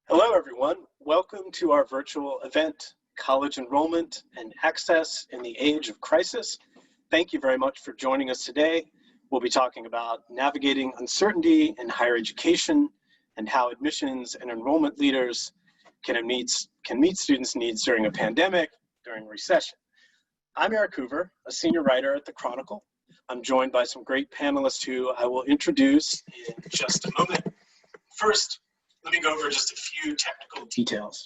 Hello, everyone. Welcome to our virtual event, College Enrollment and Access in the Age of Crisis. Thank you very much for joining us today. We'll be talking about navigating uncertainty in higher education and how admissions and enrollment leaders can meet students' needs during a pandemic, during a recession. I'm Eric Hoover, a senior writer at the Chronicle. I'm joined by some great panelists who I will introduce in just a moment. First, let me go over just a few technical details.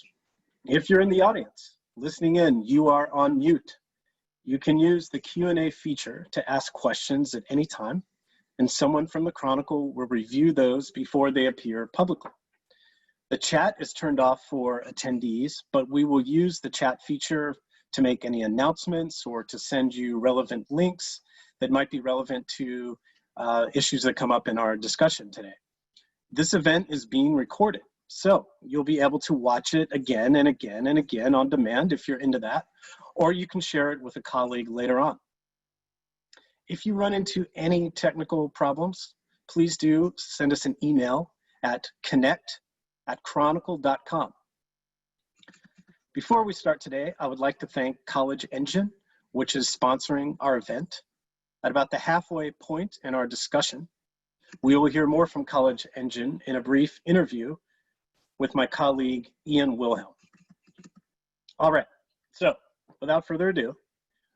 If you're in the audience listening in, you are on mute. You can use the Q&A feature to ask questions at any time, and someone from the Chronicle will review those before they appear publicly. The chat is turned off for attendees, but we will use the chat feature to make any announcements or to send you relevant links that might be relevant to issues that come up in our discussion today. This event is being recorded, so you'll be able to watch it again and again and again on demand if you're into that, or you can share it with a colleague later on. If you run into any technical problems, please do send us an email at connect@chronicle.com. Before we start today, I would like to thank College Engine, which is sponsoring our event. At about the halfway point in our discussion, we will hear more from College Engine in a brief interview with my colleague, Ian Wilhelm. All right, so without further ado,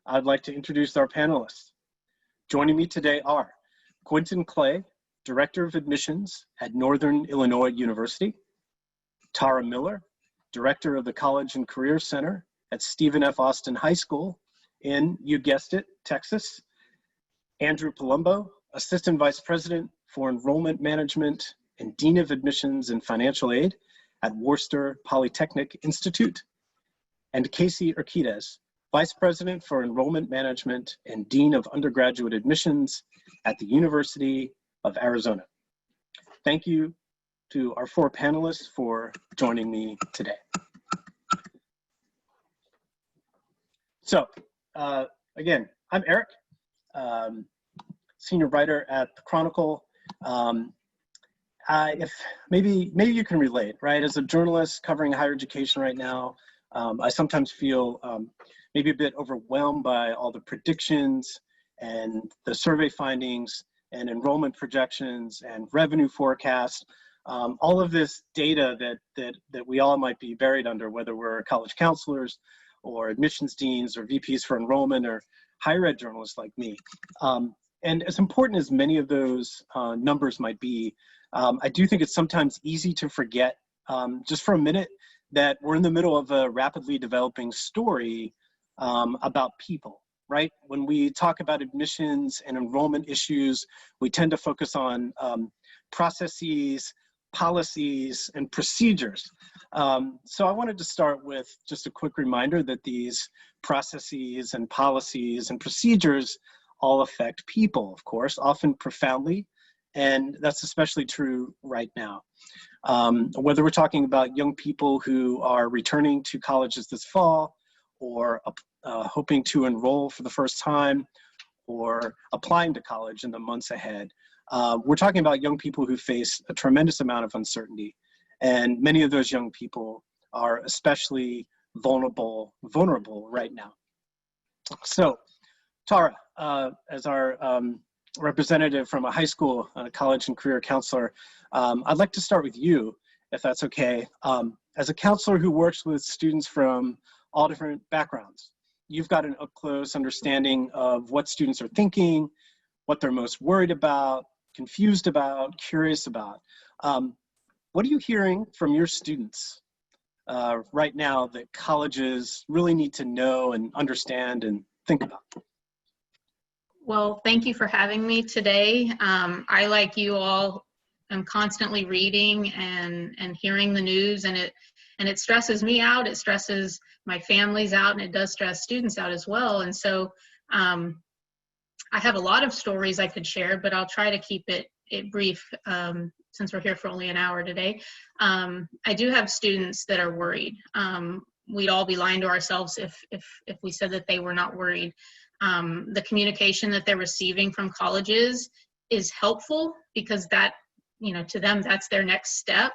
I'd like to introduce our panelists. Joining me today are Quentin Clay, Director of Admissions at Northern Illinois University, Tara Miller, Director of the College and Career Center at Stephen F. Austin High School in, you guessed it, Texas, Andrew Palumbo, Assistant Vice President for Enrollment Management and Dean of Admissions and Financial Aid at Worcester Polytechnic Institute, and Casey Urquidez, Vice President for Enrollment Management and Dean of Undergraduate Admissions at the University of Arizona. Thank you to our four panelists for joining me today. So, again, I'm Eric, senior writer at the Chronicle. If maybe you can relate, right? As a journalist covering higher education right now, I sometimes feel maybe a bit overwhelmed by all the predictions and the survey findings and enrollment projections and revenue forecasts, all of this data that we all might be buried under, whether we're college counselors or admissions deans or VPs for enrollment or higher ed journalists like me. And as important as many of those numbers might be, I do think it's sometimes easy to forget just for a minute that we're in the middle of a rapidly developing story about people, right? When we talk about admissions and enrollment issues, we tend to focus on processes, policies, and procedures. So I wanted to start with just a quick reminder that these processes and policies and procedures all affect people, of course, often profoundly, and that's especially true right now. Whether we're talking about young people who are returning to colleges this fall, or hoping to enroll for the first time, or applying to college in the months ahead, we're talking about young people who face a tremendous amount of uncertainty, and many of those young people are especially vulnerable right now. So, Tara, as our representative from a high school, college and career counselor, I'd like to start with you, if that's okay. As a counselor who works with students from all different backgrounds, you've got an up-close understanding of what students are thinking, what they're most worried about, confused about, curious about. What are you hearing from your students right now that colleges really need to know and understand and think about? Well, thank you for having me today. I, like you all, am constantly reading and hearing the news, and it stresses me out, it stresses my families out, and it does stress students out as well. And so I have a lot of stories I could share, but I'll try to keep it brief since we're here for only an hour today. I do have students that are worried. We'd all be lying to ourselves if we said that they were not worried. The communication that they're receiving from colleges is helpful because that, to them, that's their next step.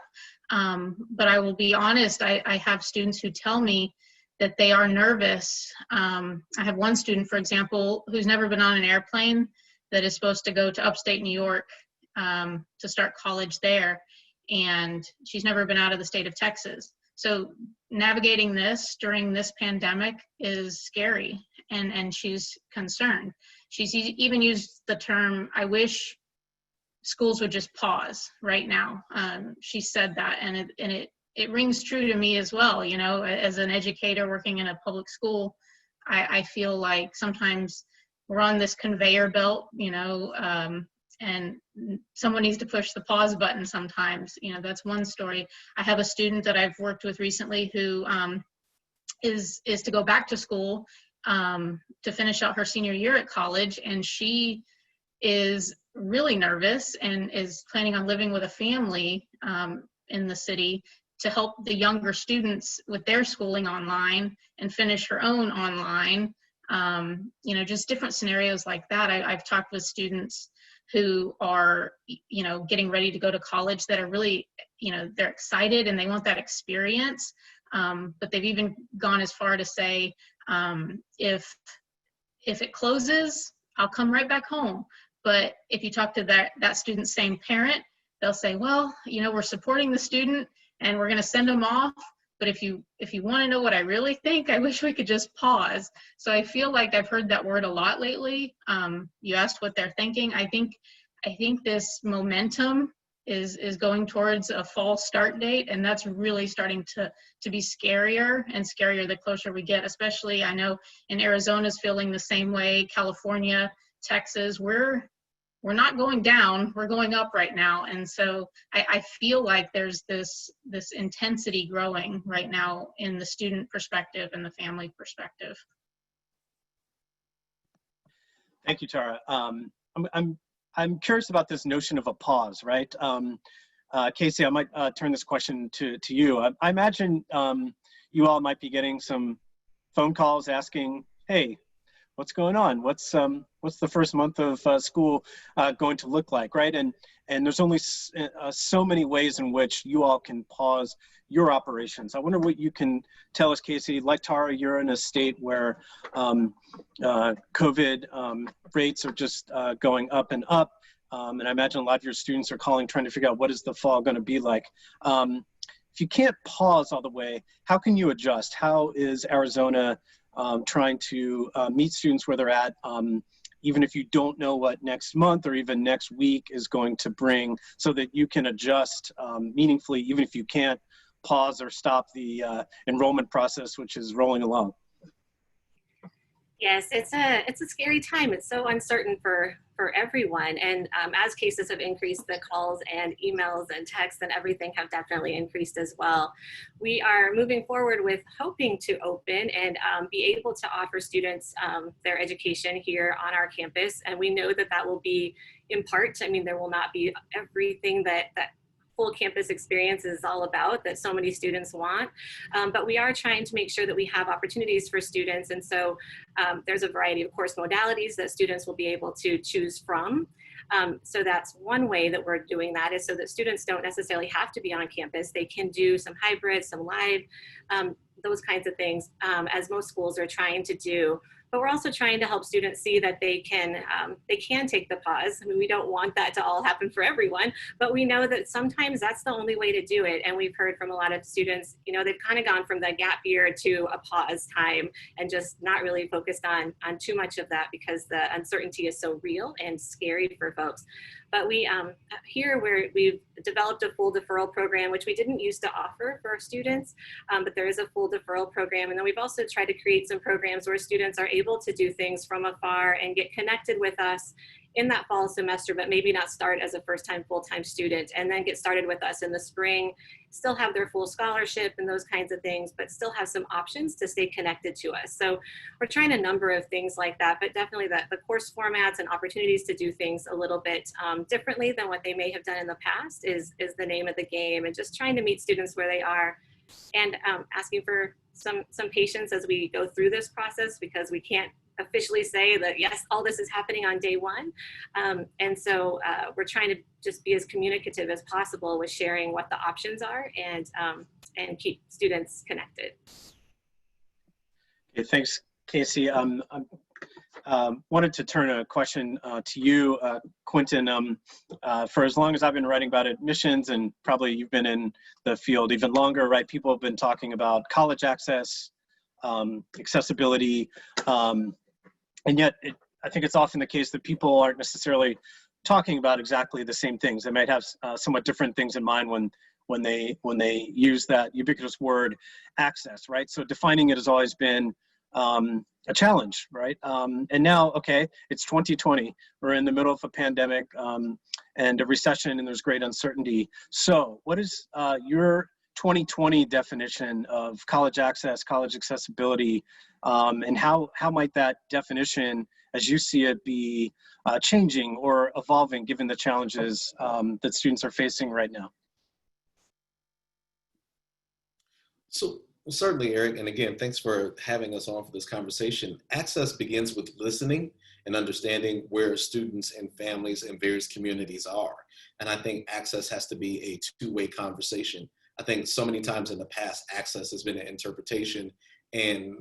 But I will be honest, I have students who tell me that they are nervous. I have one student, for example, who's never been on an airplane that is supposed to go to upstate New York to start college there. And she's never been out of the state of Texas. So navigating this during this pandemic is scary, and she's concerned. She's even used the term, I wish schools would just pause right now. She said that, and it rings true to me as well. You know, as an educator working in a public school, I feel like sometimes we're on this conveyor belt, you know, and someone needs to push the pause button sometimes. You know, that's one story. I have a student that I've worked with recently who is to go back to school to finish out her senior year at college, and she is really nervous and is planning on living with a family in the city to help the younger students with their schooling online and finish her own online. You know, just different scenarios like that. I've talked with students who are, you know, getting ready to go to college that are really, you know, they're excited and they want that experience. But they've even gone as far to say, if it closes, I'll come right back home. But if you talk to that student's same parent, they'll say, well, you know, we're supporting the student and we're going to send them off. But if you want to know what I really think, I wish we could just pause. So I feel like I've heard that word a lot lately. You asked what they're thinking. I think this momentum is going towards a fall start date, and that's really starting to be scarier and scarier the closer we get. Especially, I know in Arizona's feeling the same way. California, Texas, we're not going down, we're going up right now. And so I feel like there's this intensity growing right now in the student perspective and the family perspective. Thank you, Tara. I'm curious about this notion of a pause, right? Casey, I might turn this question to you. I imagine you all might be getting some phone calls asking, hey, what's going on? What's the first month of school going to look like, right? And there's only so many ways in which you all can pause your operations. I wonder what you can tell us, Casey. Like Tara, you're in a state where COVID rates are just going up and up. And I imagine a lot of your students are calling, trying to figure out what is the fall going to be like. If you can't pause all the way, how can you adjust? How is Arizona trying to meet students where they're at, even if you don't know what next month or even next week is going to bring, so that you can adjust meaningfully, even if you can't pause or stop the enrollment process, which is rolling along? Yes, it's a scary time. It's so uncertain for everyone. And as cases have increased, the calls and emails and texts and everything have definitely increased as well. We are moving forward with hoping to open and be able to offer students their education here on our campus. And we know that that will be in part. I mean, there will not be everything that full campus experience is all about that so many students want, but we are trying to make sure that we have opportunities for students. And so there's a variety of course modalities that students will be able to choose from. So that's one way that we're doing that, is so that students don't necessarily have to be on campus. They can do some hybrid, some live, those kinds of things, as most schools are trying to do. But we're also trying to help students see that they can take the pause. I mean, we don't want that to all happen for everyone, but we know that sometimes that's the only way to do it. And we've heard from a lot of students, you know, they've kind of gone from the gap year to a pause time and just not really focused on too much of that, because the uncertainty is so real and scary for folks. But we here we've developed a full deferral program, which we didn't used to offer for our students, but there is a full deferral program. And then we've also tried to create some programs where students are able to do things from afar and get connected with us in that fall semester, but maybe not start as a first-time full-time student, and then get started with us in the spring, still have their full scholarship and those kinds of things, but still have some options to stay connected to us. So we're trying a number of things like that, but definitely the course formats and opportunities to do things a little bit differently than what they may have done in the past is the name of the game, and just trying to meet students where they are, and asking for some patience as we go through this process, because we can't officially say that, yes, all this is happening on day one. And so we're trying to just be as communicative as possible with sharing what the options are and keep students connected. Okay, thanks, Casey. Wanted to turn a question to you, Quentin. For as long as I've been writing about admissions, and probably you've been in the field even longer, right? People have been talking about college access, accessibility, and yet I think it's often the case that people aren't necessarily talking about exactly the same things. They might have somewhat different things in mind when they use that ubiquitous word access, right? So defining it has always been a challenge, right? And now, okay, it's 2020. We're in the middle of a pandemic and a recession, and there's great uncertainty. So what is your 2020 definition of college access, college accessibility, and how might that definition, as you see it, be changing or evolving given the challenges that students are facing right now? So, well, certainly, Eric, and again, thanks for having us on for this conversation. Access begins with listening and understanding where students and families and various communities are. And I think access has to be a two-way conversation. I think so many times in the past, access has been an interpretation, and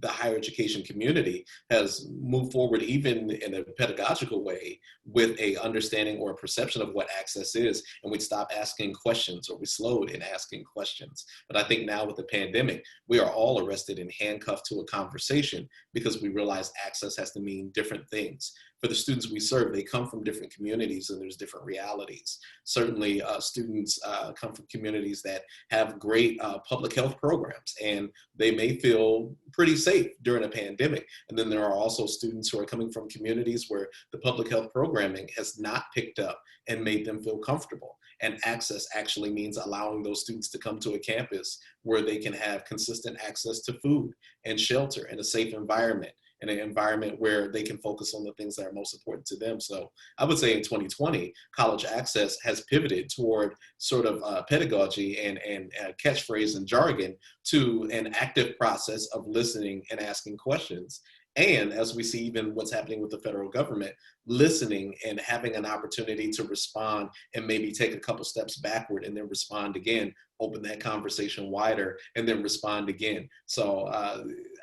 the higher education community has moved forward even in a pedagogical way with a understanding or a perception of what access is, and we stop asking questions, or we slowed in asking questions. But I think now with the pandemic, we are all arrested and handcuffed to a conversation because we realize access has to mean different things. For the students we serve, they come from different communities and there's different realities. Certainly students come from communities that have great public health programs, and they may feel pretty safe during a pandemic. And then there are also students who are coming from communities where the public health programming has not picked up and made them feel comfortable. And access actually means allowing those students to come to a campus where they can have consistent access to food and shelter and a safe environment, in an environment where they can focus on the things that are most important to them. So I would say in 2020, college access has pivoted toward sort of pedagogy and catchphrase and jargon to an active process of listening and asking questions. And as we see even what's happening with the federal government, listening and having an opportunity to respond and maybe take a couple steps backward and then respond again, open that conversation wider and then respond again. So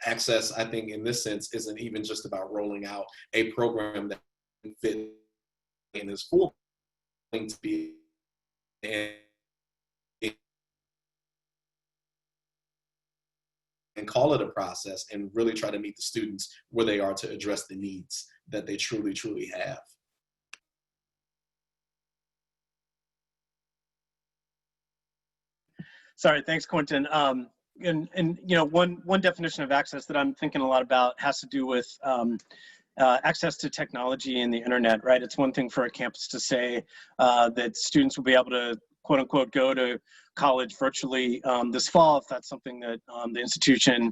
access, I think in this sense, isn't even just about rolling out a program that fits in is for to be and call it a process and really try to meet the students where they are to address the needs that they truly, truly have. Sorry, thanks, Quentin. And you know, one definition of access that I'm thinking a lot about has to do with access to technology and the internet, right? It's one thing for a campus to say that students will be able to, quote unquote, go to college virtually this fall, if that's something that the institution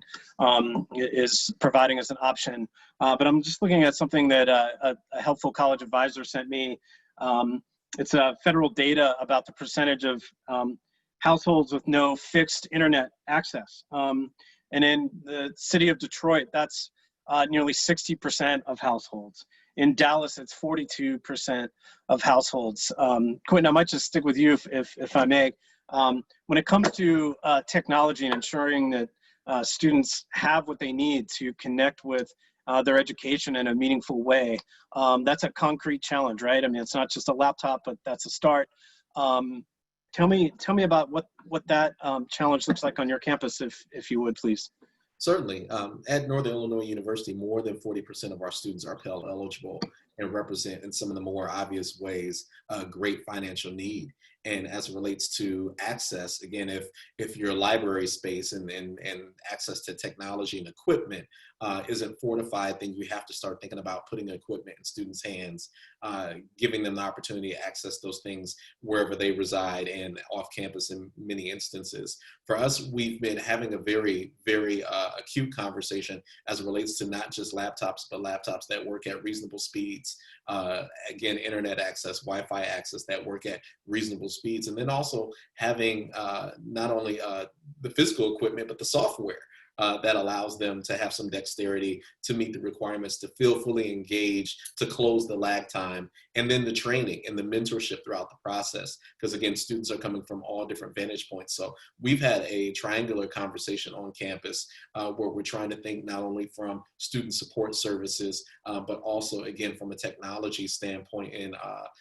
is providing as an option. But I'm just looking at something that a helpful college advisor sent me. It's federal data about the percentage of households with no fixed internet access. And in the city of Detroit, that's nearly 60% of households. In Dallas, it's 42% of households. Quentin, I might just stick with you if I may. When it comes to technology and ensuring that students have what they need to connect with their education in a meaningful way, that's a concrete challenge, right? I mean, it's not just a laptop, but that's a start. Tell me about what that challenge looks like on your campus, if you would, please. Certainly. At Northern Illinois University, more than 40% of our students are Pell eligible and represent in some of the more obvious ways a great financial need. And as it relates to access, again, if your library space and access to technology and equipment isn't fortified, then you have to start thinking about putting equipment in students' hands, giving them the opportunity to access those things wherever they reside and off campus in many instances. For us, we've been having a very, very acute conversation as it relates to not just laptops, but laptops that work at reasonable speeds. Again, internet access, Wi-Fi access that work at reasonable speeds, and then also having not only the physical equipment, but the software, that allows them to have some dexterity to meet the requirements, to feel fully engaged, to close the lag time, and then the training and the mentorship throughout the process. Because again, students are coming from all different vantage points. So we've had a triangular conversation on campus where we're trying to think not only from student support services, but also again from a technology standpoint and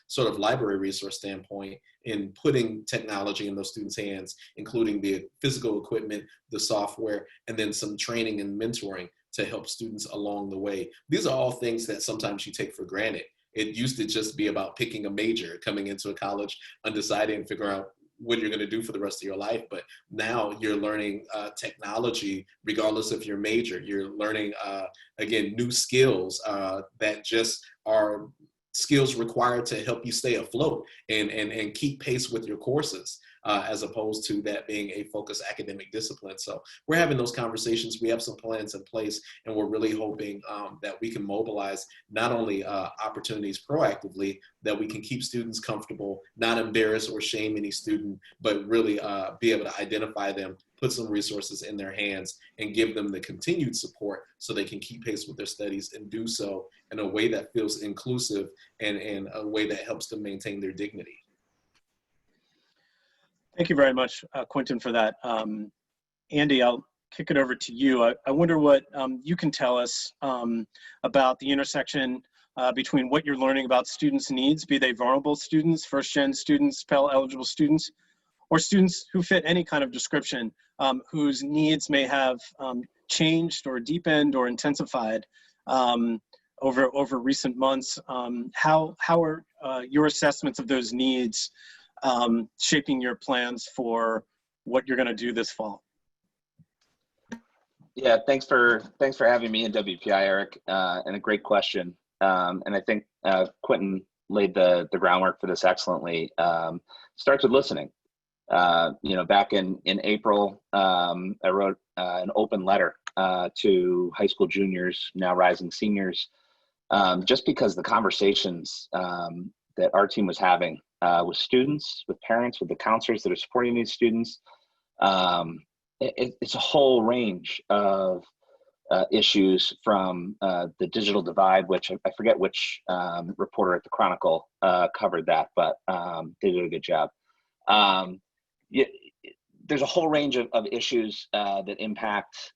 sort of library resource standpoint, in putting technology in those students' hands, including the physical equipment, the software, and then some training and mentoring to help students along the way. These are all things that sometimes you take for granted. It used to just be about picking a major, coming into a college undecided and figuring out what you're going to do for the rest of your life. But now you're learning technology regardless of your major. You're learning, again, new skills that just are skills required to help you stay afloat and keep pace with your courses, as opposed to that being a focused academic discipline. So we're having those conversations. We have some plans in place, and we're really hoping that we can mobilize not only opportunities proactively, that we can keep students comfortable, not embarrass or shame any student, but really be able to identify them, put some resources in their hands, and give them the continued support so they can keep pace with their studies and do so in a way that feels inclusive and in a way that helps them maintain their dignity. Thank you very much, Quentin, for that. Andy, I'll kick it over to you. I wonder what you can tell us about the intersection between what you're learning about students' needs, be they vulnerable students, first-gen students, Pell-eligible students, or students who fit any kind of description, whose needs may have changed or deepened or intensified over recent months. How are your assessments of those needs shaping your plans for what you're going to do this fall? Yeah, thanks for having me in WPI, Eric, and a great question. And I think Quentin laid the groundwork for this excellently. Starts with listening. Back in April, I wrote an open letter to high school juniors, now rising seniors, just because the conversations that our team was having with students, with parents, with the counselors that are supporting these students, it's a whole range of issues, from the digital divide, which I forget which reporter at the Chronicle covered that, but they did a good job. There's a whole range of issues that impact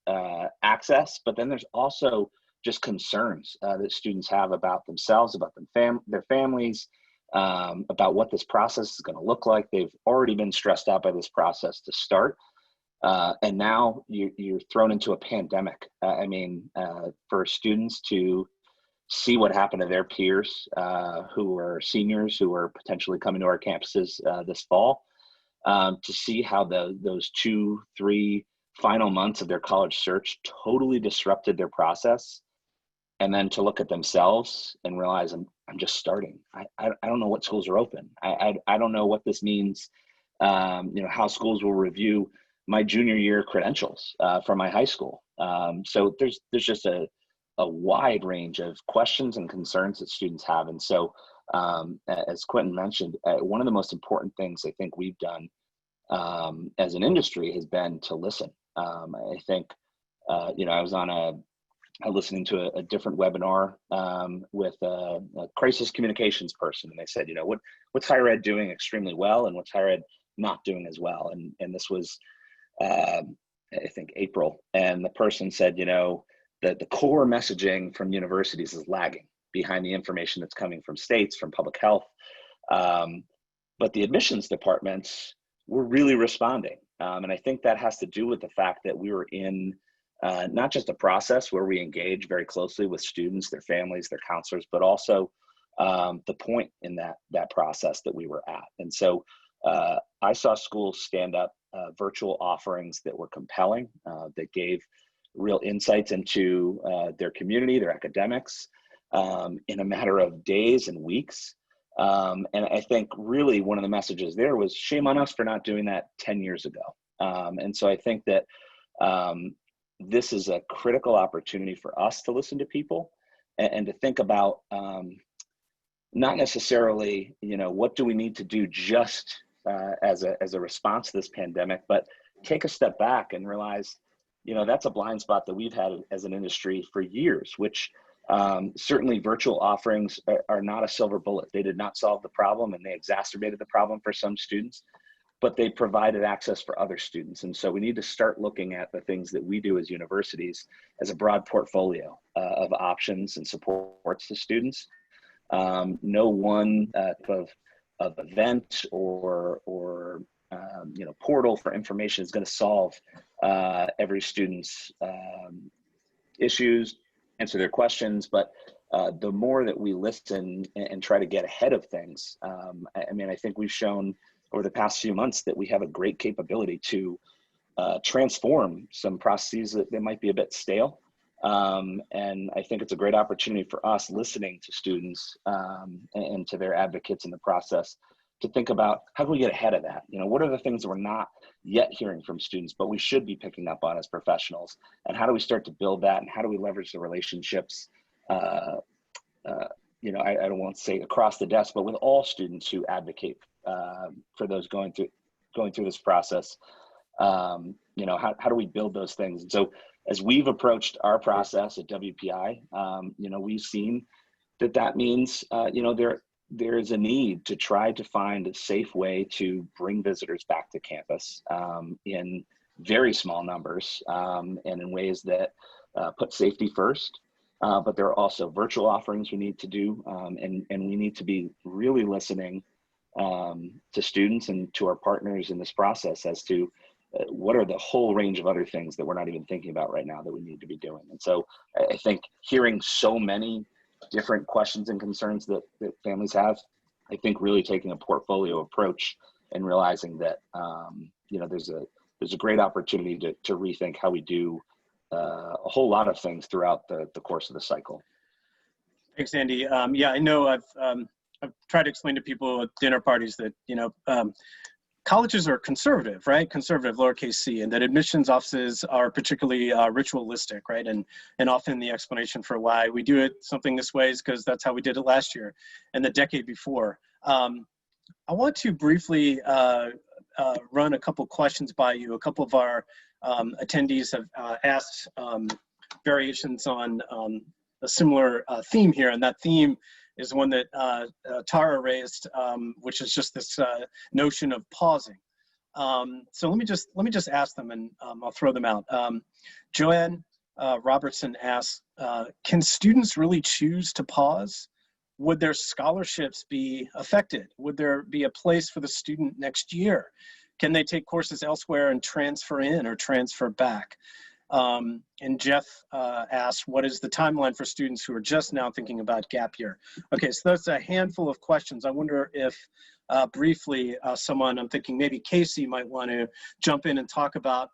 access, but then there's also just concerns that students have about themselves, about their families, about what this process is going to look like. They've already been stressed out by this process to start. And now you're thrown into a pandemic. For students to see what happened to their peers who are seniors, who are potentially coming to our campuses this fall, to see how those 2-3 final months of their college search totally disrupted their process, and then to look at themselves and realize I'm just starting. I don't know what schools are open. I don't know what this means. How schools will review my junior year credentials from my high school. So there's just a wide range of questions and concerns that students have. And so, as Quentin mentioned, one of the most important things I think we've done as an industry has been to listen. I think, I was on listening to a different webinar with a crisis communications person, and they said, what's higher ed doing extremely well, and what's higher ed not doing as well? And this was, I think, April, and the person said, that the core messaging from universities is lagging behind the information that's coming from states, from public health, but the admissions departments were really responding, and I think that has to do with the fact that we were in not just a process where we engage very closely with students, their families, their counselors, but also the point in that process that we were at. And so I saw schools stand up virtual offerings that were compelling, that gave real insights into their community, their academics, in a matter of days and weeks. And I think really one of the messages there was, shame on us for not doing that 10 years ago. And so I think that this is a critical opportunity for us to listen to people and to think about not necessarily, what do we need to do just as a response to this pandemic, but take a step back and realize, you know, that's a blind spot that we've had as an industry for years, which certainly virtual offerings are not a silver bullet. They did not solve the problem, and they exacerbated the problem for some students, but they provided access for other students. And so we need to start looking at the things that we do as universities as a broad portfolio of options and supports to students. No one type of event or you know, portal for information is going to solve every student's issues, answer their questions, but the more that we listen and try to get ahead of things, I mean, I think we've shown over the past few months that we have a great capability to transform some processes that might be a bit stale. And I think it's a great opportunity for us, listening to students and to their advocates in the process, to think about how can we get ahead of that? You know, what are the things that we're not yet hearing from students, but we should be picking up on as professionals? And how do we start to build that? And how do we leverage the relationships, you know, I don't want to say across the desk, but with all students who advocate for those going through this process? You know, how do we build those things? And so as we've approached our process at WPI, you know, we've seen that means, you know, there is a need to try to find a safe way to bring visitors back to campus in very small numbers and in ways that put safety first. But there are also virtual offerings we need to do, and we need to be really listening to students and to our partners in this process as to what are the whole range of other things that we're not even thinking about right now that we need to be doing. And so I think hearing so many different questions and concerns that families have, I think really taking a portfolio approach and realizing that you know, there's a great opportunity to rethink how we do a whole lot of things throughout the course of the cycle. Thanks, Andy. Yeah, I know I've tried to explain to people at dinner parties that, you know, colleges are conservative, right? Conservative, lowercase c, and that admissions offices are particularly ritualistic, right? And often the explanation for why we do it something this way is because that's how we did it last year and the decade before. I want to briefly run a couple questions by you. A couple of our attendees have asked variations on a similar theme here, and that theme is one that Tara raised, which is just this notion of pausing. So let me just ask them, and I'll throw them out. Joanne Robertson asks, can students really choose to pause? Would their scholarships be affected? Would there be a place for the student next year? Can they take courses elsewhere and transfer in or transfer back? And Jeff asked, what is the timeline for students who are just now thinking about gap year? Okay, so that's a handful of questions. I wonder if briefly someone, I'm thinking maybe Casey might want to jump in and talk about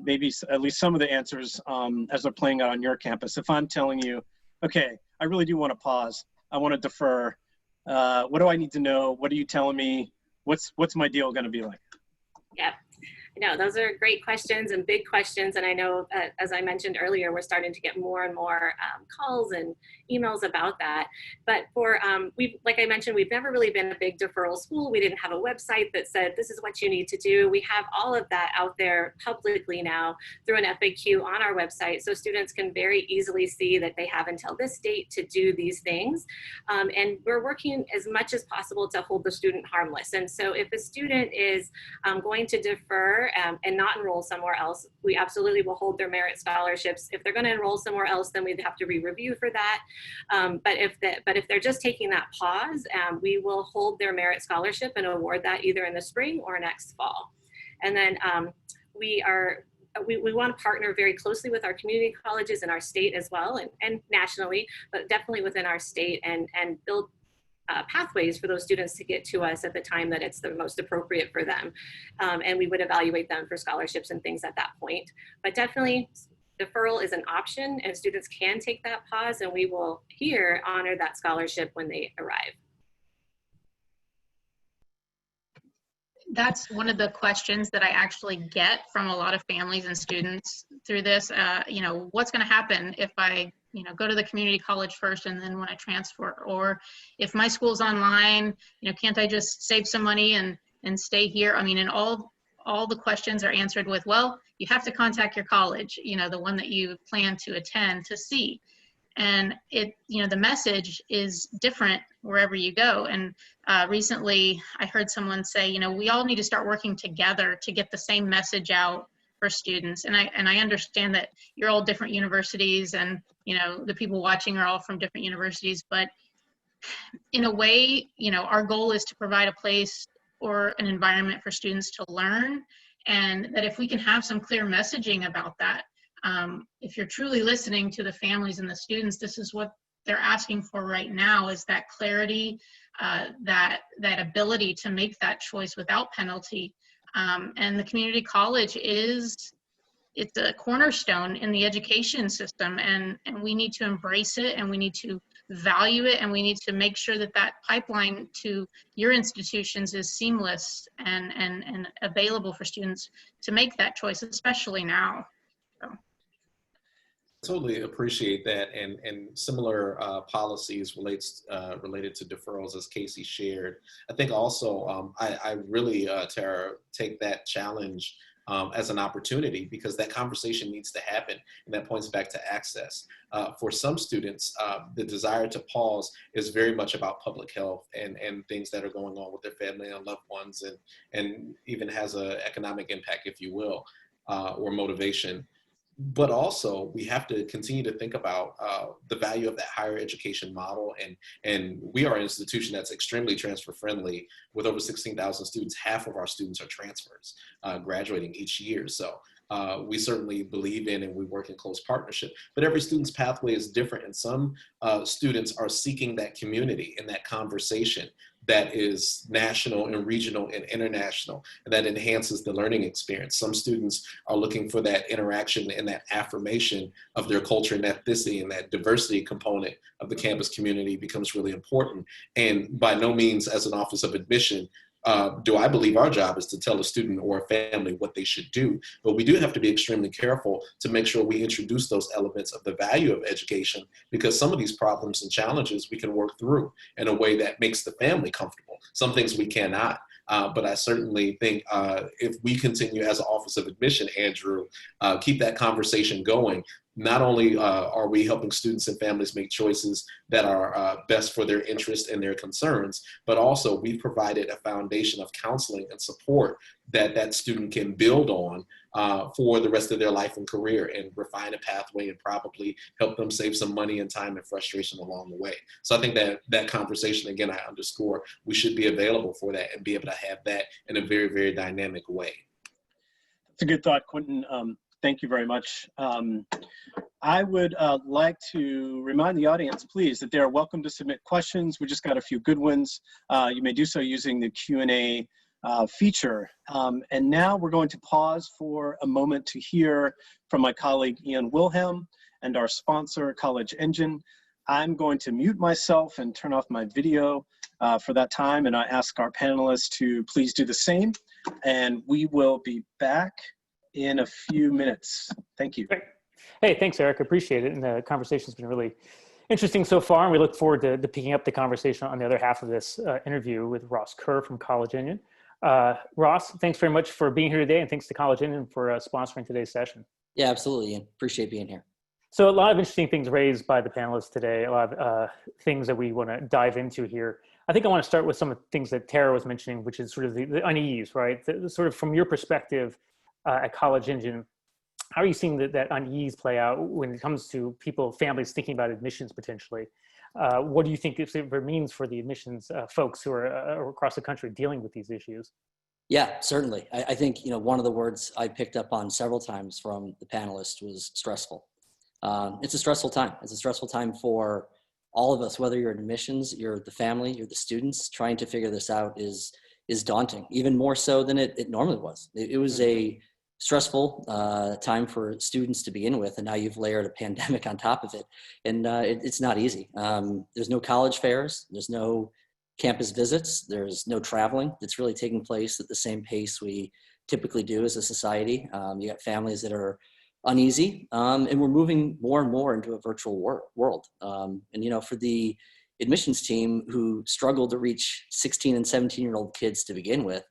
maybe at least some of the answers as they're playing out on your campus. If I'm telling you, okay, I really do want to pause, I want to defer, what do I need to know? What are you telling me? What's my deal going to be like? Yeah. No, those are great questions and big questions. And I know, as I mentioned earlier, we're starting to get more and more calls and emails about that. But for, like I mentioned, we've never really been a big deferral school. We didn't have a website that said, this is what you need to do. We have all of that out there publicly now through an FAQ on our website. So students can very easily see that they have until this date to do these things. And we're working as much as possible to hold the student harmless. And so if a student is going to defer and not enroll somewhere else, we absolutely will hold their merit scholarships. If they're going to enroll somewhere else, then we'd have to re-review for that. But if they're just taking that pause, we will hold their merit scholarship and award that either in the spring or next fall. And then we want to partner very closely with our community colleges in our state as well, and nationally, but definitely within our state, and build pathways for those students to get to us at the time that it's the most appropriate for them. And we would evaluate them for scholarships and things at that point. But definitely deferral is an option, and students can take that pause, and we will here honor that scholarship when they arrive. That's one of the questions that I actually get from a lot of families and students through this. You know, what's going to happen if I, you know, go to the community college first and then when I transfer? Or if my school's online, you know, can't I just save some money and stay here? I mean, and all all the questions are answered with, well, you have to contact your college, the one that you plan to attend to see. And the message is different wherever you go. And recently I heard someone say, we all need to start working together to get the same message out for students. And I understand that you're all different universities, and the people watching are all from different universities, but in a way, our goal is to provide a place or an environment for students to learn, and that if we can have some clear messaging about that, if you're truly listening to the families and the students, this is what they're asking for right now, is that clarity, that ability to make that choice without penalty. And the community college it's a cornerstone in the education system, and we need to embrace it, and we need to value it, and we need to make sure that that pipeline to your institutions is seamless and available for students to make that choice, especially now. So. Totally appreciate that, and similar policies related to deferrals, as Casey shared. I think also I really, Tara, take that challenge as an opportunity, because that conversation needs to happen, and that points back to access. For some students, the desire to pause is very much about public health and things that are going on with their family and loved ones, and even has an economic impact, if you will, or motivation. But also, we have to continue to think about the value of that higher education model. And we are an institution that's extremely transfer friendly. With over 16,000 students, half of our students are transfers graduating each year. So we certainly believe in, and we work in close partnership. But every student's pathway is different. And some students are seeking that community and that conversation that is national and regional and international, and that enhances the learning experience. Some students are looking for that interaction and that affirmation of their culture and ethnicity, and that diversity component of the campus community becomes really important. And by no means, as an Office of Admission, do I believe our job is to tell a student or a family what they should do. But we do have to be extremely careful to make sure we introduce those elements of the value of education, because some of these problems and challenges we can work through in a way that makes the family comfortable. Some things we cannot. But I certainly think if we continue as an Office of Admission, Andrew, keep that conversation going, not only are we helping students and families make choices that are best for their interest and their concerns, but also we've provided a foundation of counseling and support that that student can build on for the rest of their life and career, and refine a pathway and probably help them save some money and time and frustration along the way. So I think that conversation, again, I underscore, we should be available for that and be able to have that in a very, very dynamic way. That's a good thought, Quentin. Thank you very much. I would like to remind the audience, please, that they are welcome to submit questions. We just got a few good ones. You may do so using the Q&A feature. And now we're going to pause for a moment to hear from my colleague Ian Wilhelm and our sponsor, College Engine. I'm going to mute myself and turn off my video for that time, and I ask our panelists to please do the same. And we will be back in a few minutes. Thank you. Great. Hey, thanks, Eric. Appreciate it. And the conversation's been really interesting so far. And we look forward to picking up the conversation on the other half of this interview with Ross Kerr from College Engine. Ross, thanks very much for being here today. And thanks to College Engine for sponsoring today's session. Yeah, absolutely. And appreciate being here. So a lot of interesting things raised by the panelists today, a lot of things that we want to dive into here. I think I want to start with some of the things that Tara was mentioning, which is sort of the unease, right? Sort of from your perspective, at College Engine, how are you seeing that unease play out when it comes to people, families thinking about admissions potentially? What do you think it means for the admissions folks who are across the country dealing with these issues? Yeah, certainly. I think, one of the words I picked up on several times from the panelists was stressful. It's a stressful time. It's a stressful time for all of us, whether you're in admissions, you're the family, you're the students. Trying to figure this out is daunting, even more so than it normally was. It was a stressful time for students to begin with, and now you've layered a pandemic on top of it, and it's not easy. There's no college fairs, there's no campus visits, there's no traveling that's really taking place at the same pace we typically do as a society. You got families that are uneasy, and we're moving more and more into a virtual world. And for the admissions team who struggled to reach 16 and 17-year-old kids to begin with,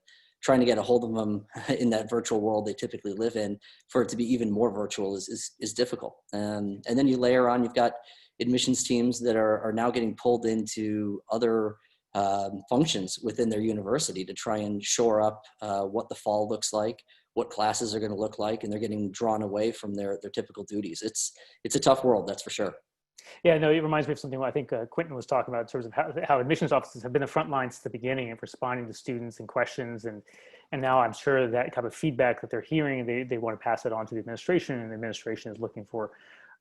trying to get a hold of them in that virtual world they typically live in, for it to be even more virtual is difficult. And then you layer on, you've got admissions teams that are now getting pulled into other functions within their university to try and shore up what the fall looks like, what classes are going to look like, and they're getting drawn away from their typical duties. It's a tough world, that's for sure. Yeah, no, it reminds me of something I think Quentin was talking about in terms of how admissions officers have been the front lines at the beginning of responding to students and questions. And now I'm sure that type of feedback that they're hearing, they want to pass it on to the administration, and the administration is looking for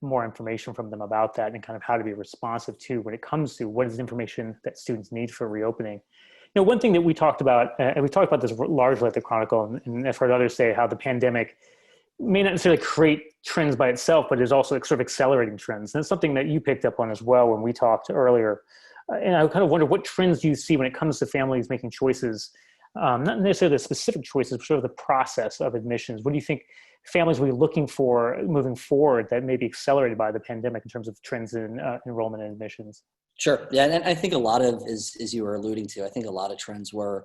more information from them about that and kind of how to be responsive to when it comes to what is information that students need for reopening. You know, one thing that we talked about, and we talked about this largely at the Chronicle, and I've heard others say how the pandemic may not necessarily create trends by itself, but is also sort of accelerating trends. And it's something that you picked up on as well when we talked earlier. And I kind of wonder, what trends do you see when it comes to families making choices, not necessarily the specific choices, but sort of the process of admissions? What do you think families will be looking for moving forward that may be accelerated by the pandemic in terms of trends in enrollment and admissions? Sure. Yeah, and I think a lot of, as you were alluding to, I think a lot of trends were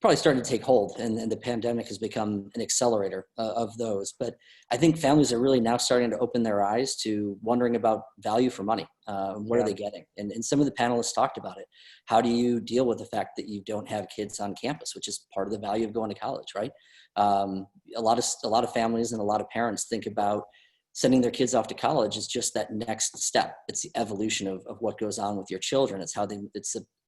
probably starting to take hold, and the pandemic has become an accelerator of those. But I think families are really now starting to open their eyes to wondering about value for money. What are they getting? And some of the panelists talked about it. How do you deal with the fact that you don't have kids on campus, which is part of the value of going to college, right? A lot of families and a lot of parents think about sending their kids off to college is just that next step. It's the evolution of what goes on with your children. It's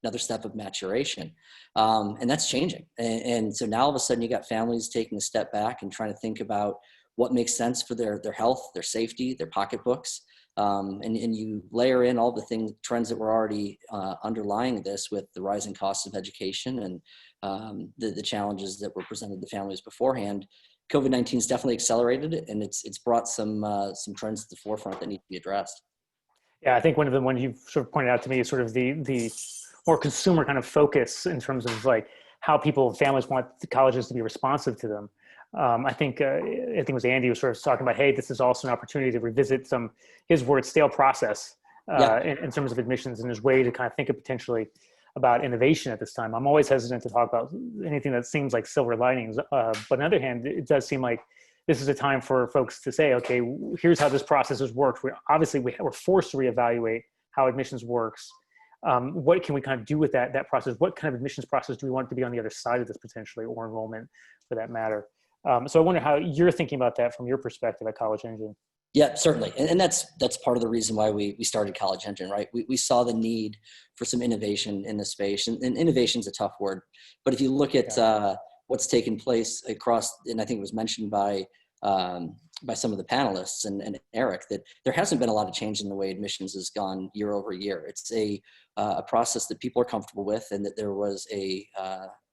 another step of maturation. And that's changing. And so now all of a sudden you got families taking a step back and trying to think about what makes sense for their health, their safety, their pocketbooks. And you layer in all the trends that were already underlying this with the rising costs of education and the challenges that were presented to families beforehand. COVID-19 has definitely accelerated it, and it's brought some trends to the forefront that need to be addressed. Yeah, I think one of the ones you've sort of pointed out to me is sort of the more consumer kind of focus in terms of like how families want the colleges to be responsive to them. I think it was Andy who was sort of talking about, hey, this is also an opportunity to revisit his word, stale process in terms of admissions, and his way to kind of think of potentially about innovation at this time. I'm always hesitant to talk about anything that seems like silver linings, but on the other hand, it does seem like this is a time for folks to say, okay, here's how this process has worked. We're forced to reevaluate how admissions works. What can we kind of do with that process? What kind of admissions process do we want to be on the other side of this potentially, or enrollment for that matter? So I wonder how you're thinking about that from your perspective at College Engine. Yeah, certainly. And that's part of the reason why we started College Engine, right? We saw the need for some innovation in this space, and innovation is a tough word. But if you look at what's taken place across, and I think it was mentioned by some of the panelists and Eric, that there hasn't been a lot of change in the way admissions has gone year over year. It's a process that people are comfortable with, and that there was a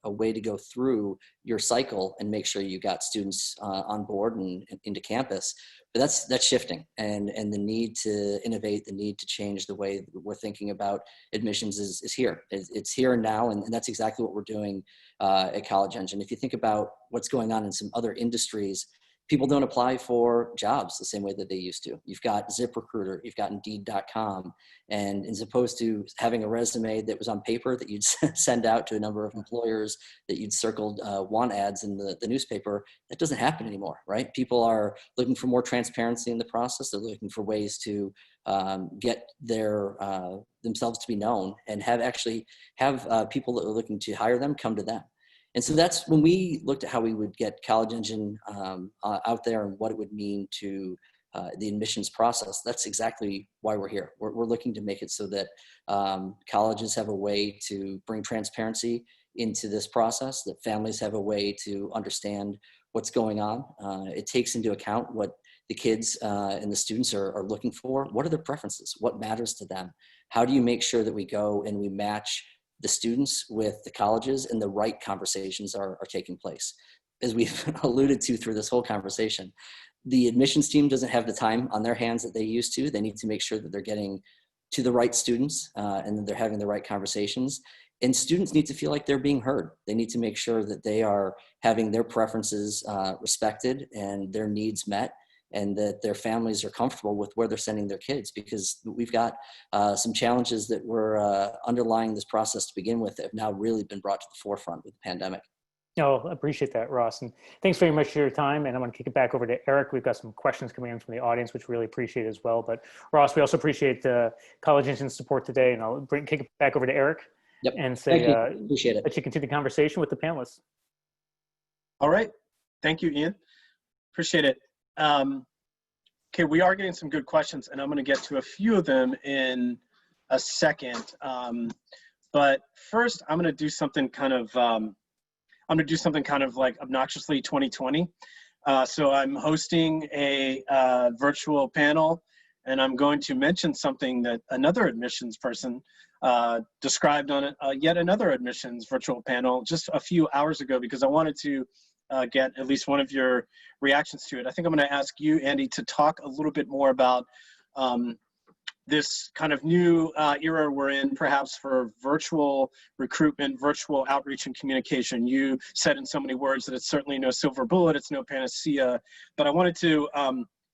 way to go through your cycle and make sure you got students on board and into campus. But that's shifting, and the need to innovate, the need to change the way we're thinking about admissions is here. It's here and now, and that's exactly what we're doing at College Engine. If you think about what's going on in some other industries, people don't apply for jobs the same way that they used to. You've got ZipRecruiter, you've got Indeed.com, and as opposed to having a resume that was on paper that you'd send out to a number of employers that you'd circled want ads in the newspaper, that doesn't happen anymore, right? People are looking for more transparency in the process. They're looking for ways to get themselves to be known, and have people that are looking to hire them come to them. And so that's when we looked at how we would get College Engine out there and what it would mean to the admissions process. That's exactly why we're here. We're looking to make it so that colleges have a way to bring transparency into this process, that families have a way to understand what's going on. It takes into account what the kids and the students are looking for. What are their preferences? What matters to them? How do you make sure that we go and we match the students with the colleges and the right conversations are taking place? As we've alluded to through this whole conversation, the admissions team doesn't have the time on their hands that they used to. They need to make sure that they're getting to the right students and that they're having the right conversations. And students need to feel like they're being heard. They need to make sure that they are having their preferences respected and their needs met, and that their families are comfortable with where they're sending their kids, because we've got some challenges that were underlying this process to begin with that have now really been brought to the forefront with the pandemic. No, I appreciate that, Ross. And thanks very much for your time. And I'm going to kick it back over to Eric. We've got some questions coming in from the audience, which we really appreciate as well. But Ross, we also appreciate College Instant support today. And I'll kick it back over to Eric. Yep. And say, appreciate it. let you continue the conversation with the panelists. All right. Thank you, Ian. Appreciate it. Okay, we are getting some good questions, and I'm going to get to a few of them in a second. But first, I'm going to do something kind of like obnoxiously 2020. So I'm hosting a virtual panel, and I'm going to mention something that another admissions person described on yet another admissions virtual panel just a few hours ago, because I wanted to get at least one of your reactions to it. I think I'm going to ask you, Andy, to talk a little bit more about this kind of new era we're in, perhaps for virtual recruitment, virtual outreach and communication. You said in so many words that it's certainly no silver bullet, it's no panacea, but I wanted to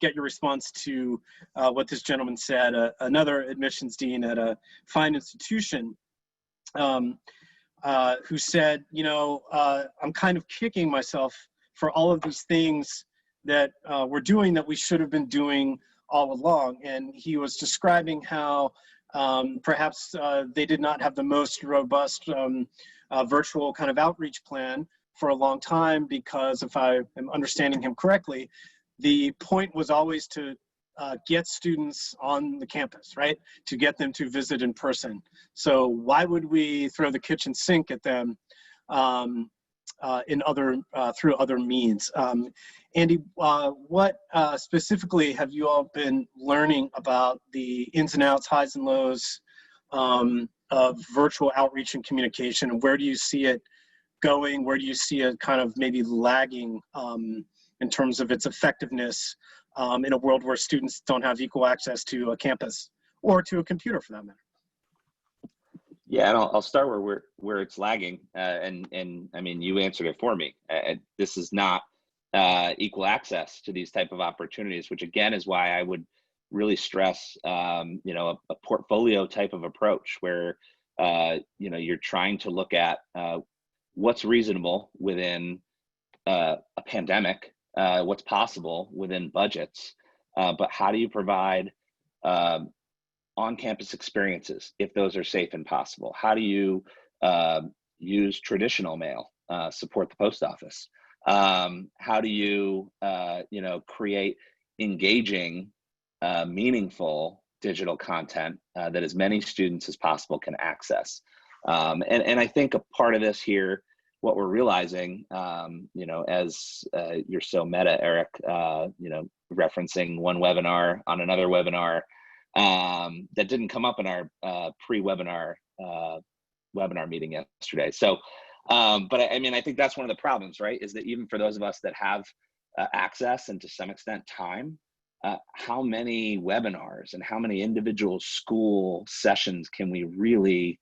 get your response to what this gentleman said, another admissions dean at a fine institution, who said, you know, I'm kind of kicking myself for all of these things that we're doing that we should have been doing all along. And he was describing how perhaps they did not have the most robust virtual kind of outreach plan for a long time, because if I am understanding him correctly, the point was always to get students on the campus, right? To get them to visit in person. So why would we throw the kitchen sink at them through other means? Andy, what specifically have you all been learning about the ins and outs, highs and lows of virtual outreach and communication? And where do you see it going? Where do you see it kind of maybe lagging in terms of its effectiveness in a world where students don't have equal access to a campus or to a computer for that matter? Yeah, and I'll start where it's lagging, and I mean, you answered it for me. This is not equal access to these type of opportunities, which again is why I would really stress, you know, a portfolio type of approach where you know, you're trying to look at what's reasonable within a pandemic, what's possible within budgets, but how do you provide on-campus experiences if those are safe and possible? How do you use traditional mail, support the post office? How do you, you know, create engaging, meaningful digital content that as many students as possible can access? And I think a part of this here, what we're realizing, you know, as you're so meta, Eric, you know, referencing one webinar on another webinar, that didn't come up in our pre-webinar webinar meeting yesterday. So, but I mean, I think that's one of the problems, right? Is that even for those of us that have access and to some extent time, how many webinars and how many individual school sessions can we really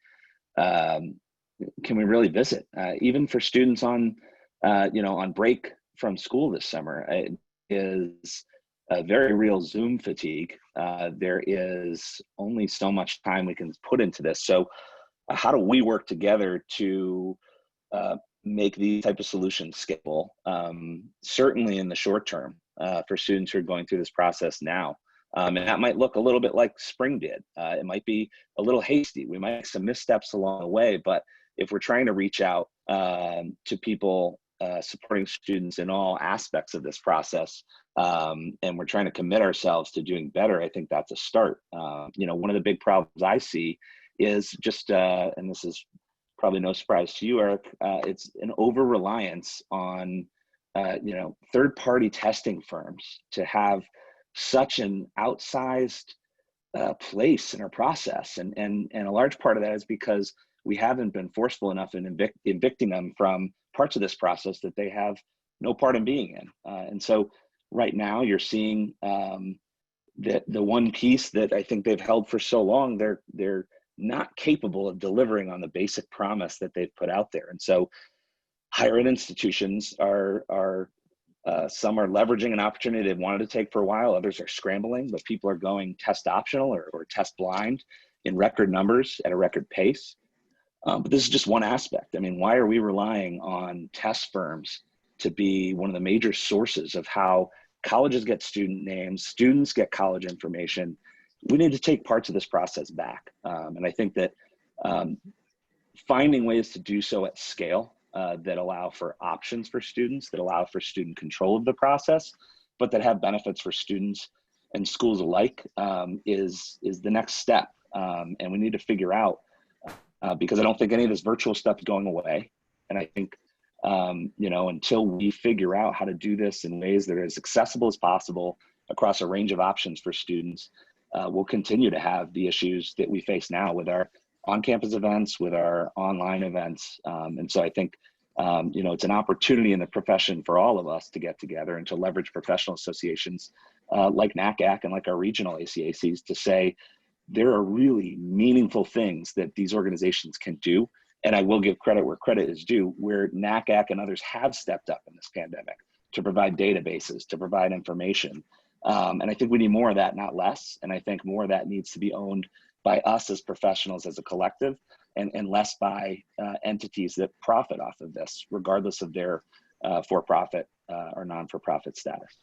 visit? Even for students on, you know, on break from school this summer, it is a very real Zoom fatigue. There is only so much time we can put into this. So how do we work together to make these type of solutions scalable? Certainly in the short term for students who are going through this process now. And that might look a little bit like spring did. It might be a little hasty. We might make some missteps along the way, but if we're trying to reach out to people supporting students in all aspects of this process, and we're trying to commit ourselves to doing better, I think that's a start. You know, one of the big problems I see is just, and this is probably no surprise to you, Eric, it's an over-reliance on, you know, third-party testing firms to have such an outsized place in our process. And a large part of that is because we haven't been forceful enough in evicting them from parts of this process that they have no part in being in. And so right now you're seeing the one piece that I think they've held for so long, they're not capable of delivering on the basic promise that they've put out there. And so higher ed institutions are some are leveraging an opportunity they've wanted to take for a while, others are scrambling, but people are going test optional or test blind in record numbers at a record pace. But this is just one aspect. I mean, why are we relying on test firms to be one of the major sources of how colleges get student names, students get college information? We need to take parts of this process back. And I think that finding ways to do so at scale that allow for options for students, that allow for student control of the process, but that have benefits for students and schools alike is the next step. And we need to figure out, because I don't think any of this virtual stuff is going away. And I think, until we figure out how to do this in ways that are as accessible as possible across a range of options for students, we'll continue to have the issues that we face now with our on-campus events, with our online events. And so I think, it's an opportunity in the profession for all of us to get together and to leverage professional associations like NACAC and like our regional ACACs to say, there are really meaningful things that these organizations can do. And I will give credit where credit is due, where NACAC and others have stepped up in this pandemic to provide databases, to provide information. And I think we need more of that, not less. And I think more of that needs to be owned by us as professionals, as a collective, and less by entities that profit off of this, regardless of their for-profit or non-for-profit status.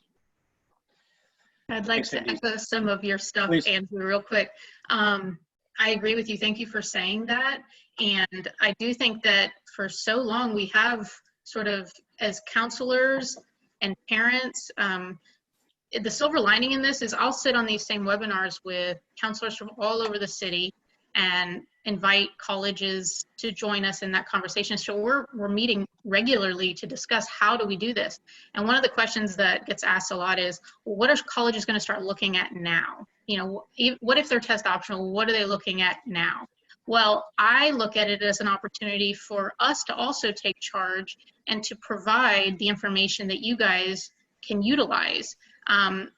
I'd like to echo some of your stuff, Please. Andrew, real quick. I agree with you. Thank you for saying that. And I do think that for so long we have sort of, as counselors and parents, the silver lining in this is I'll sit on these same webinars with counselors from all over the city and invite colleges to join us in that conversation. So we're meeting regularly to discuss how do we do this. And one of the questions that gets asked a lot is, well, what are colleges going to start looking at now? What if they're test optional? What are they looking at now? Well, I look at it as an opportunity for us to also take charge and to provide the information that you guys can utilize.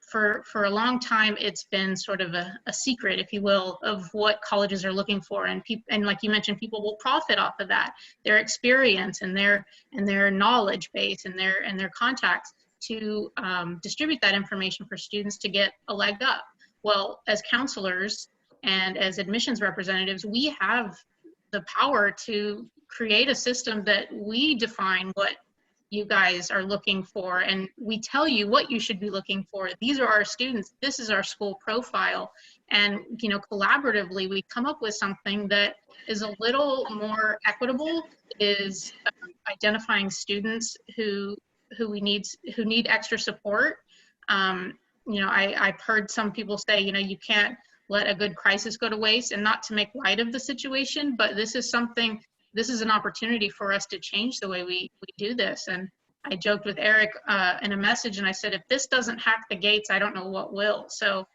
For a long time, it's been sort of a secret, if you will, of what colleges are looking for, and like you mentioned, people will profit off of that, their experience and their knowledge base and their contacts to distribute that information for students to get a leg up. Well, as counselors and as admissions representatives, we have the power to create a system that we define what you guys are looking for, and we tell you what you should be looking for. These are our students, this is our school profile, and collaboratively we come up with something that is a little more equitable, is identifying students who need extra support. I've heard some people say, you can't let a good crisis go to waste, and not to make light of the situation, but this is an opportunity for us to change the way we do this. And I joked with Eric in a message, and I said, if this doesn't hack the gates, I don't know what will. So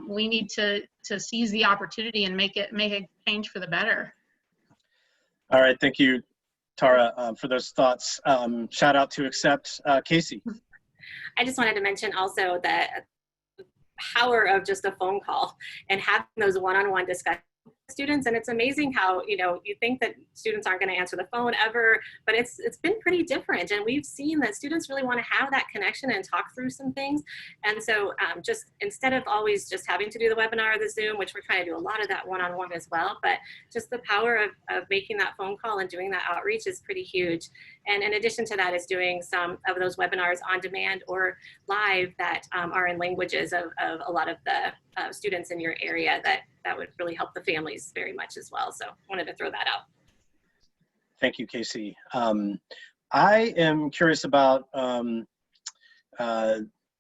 we need to seize the opportunity and make a change for the better. All right, thank you, Tara, for those thoughts. Shout out to Accept. Casey. I just wanted to mention also that power of just a phone call and having those one-on-one discussions with students. And it's amazing how, you think that students aren't going to answer the phone ever, but it's been pretty different. And we've seen that students really want to have that connection and talk through some things. And so just instead of always just having to do the webinar or the Zoom, which we're trying to do a lot of that one-on-one as well, but just the power of making that phone call and doing that outreach is pretty huge. And in addition to that is doing some of those webinars on demand or live that are in languages of a lot of the students in your area that would really help the families very much as well. So I wanted to throw that out. Thank you, Casey. I am curious about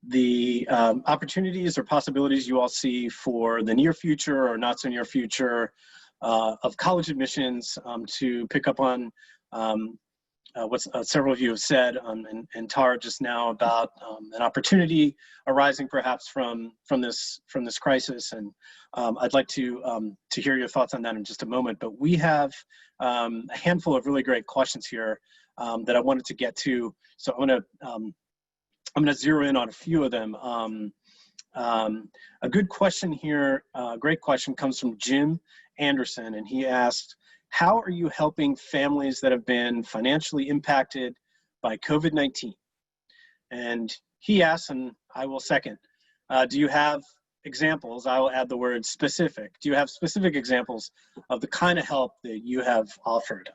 the opportunities or possibilities you all see for the near future or not so near future of college admissions, to pick up on what several of you have said, and Tara just now, about an opportunity arising perhaps from this crisis. And I'd like to hear your thoughts on that in just a moment. But we have a handful of really great questions here that I wanted to get to. So I'm gonna zero in on a few of them. A good question here, great question, comes from Jim Anderson, and he asked, how are you helping families that have been financially impacted by COVID-19? And he asks, and I will second, do you have examples, I will add the word specific. Do you have specific examples of the kind of help that you have offered?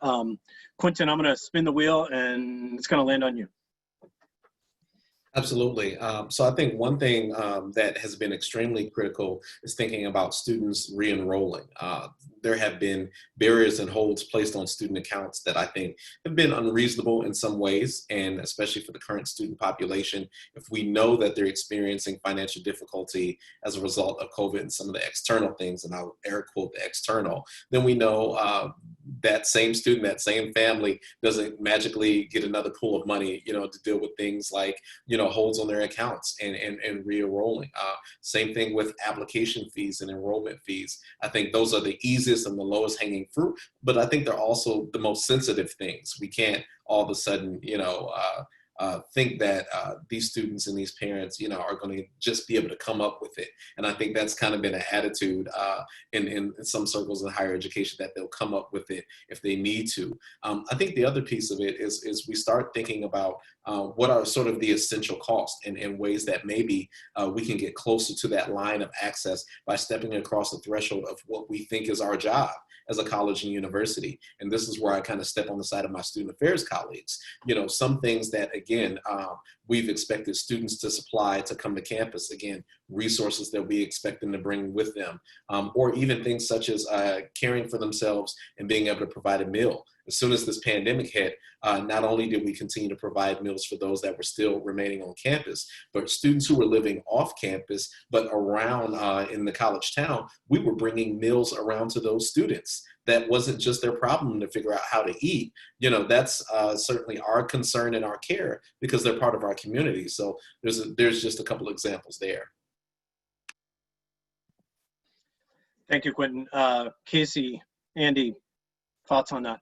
Quentin, I'm going to spin the wheel and it's going to land on you. Absolutely. So I think one thing that has been extremely critical is thinking about students re-enrolling. There have been barriers and holds placed on student accounts that I think have been unreasonable in some ways, and especially for the current student population. If we know that they're experiencing financial difficulty as a result of COVID and some of the external things, and I'll air quote the external, then we know that same student, that same family doesn't magically get another pool of money, to deal with things like, holds on their accounts and re-enrolling. Same thing with application fees and enrollment fees. I think those are the easiest and the lowest hanging fruit, but I think they're also the most sensitive things. We can't all of a sudden, think that these students and these parents, are going to just be able to come up with it. And I think that's kind of been an attitude in some circles in higher education, that they'll come up with it if they need to. I think the other piece of it is we start thinking about what are sort of the essential costs and ways that maybe we can get closer to that line of access by stepping across the threshold of what we think is our job as a college and university. And this is where I kind of step on the side of my student affairs colleagues. Some things that, again, we've expected students to supply to come to campus, again, resources that we expect them to bring with them, or even things such as caring for themselves and being able to provide a meal. As soon as this pandemic hit, not only did we continue to provide meals for those that were still remaining on campus, but students who were living off campus, but around in the college town, we were bringing meals around to those students. That wasn't just their problem to figure out how to eat. That's certainly our concern and our care, because they're part of our community. So there's just a couple examples there. Thank you, Quentin. Casey, Andy, thoughts on that?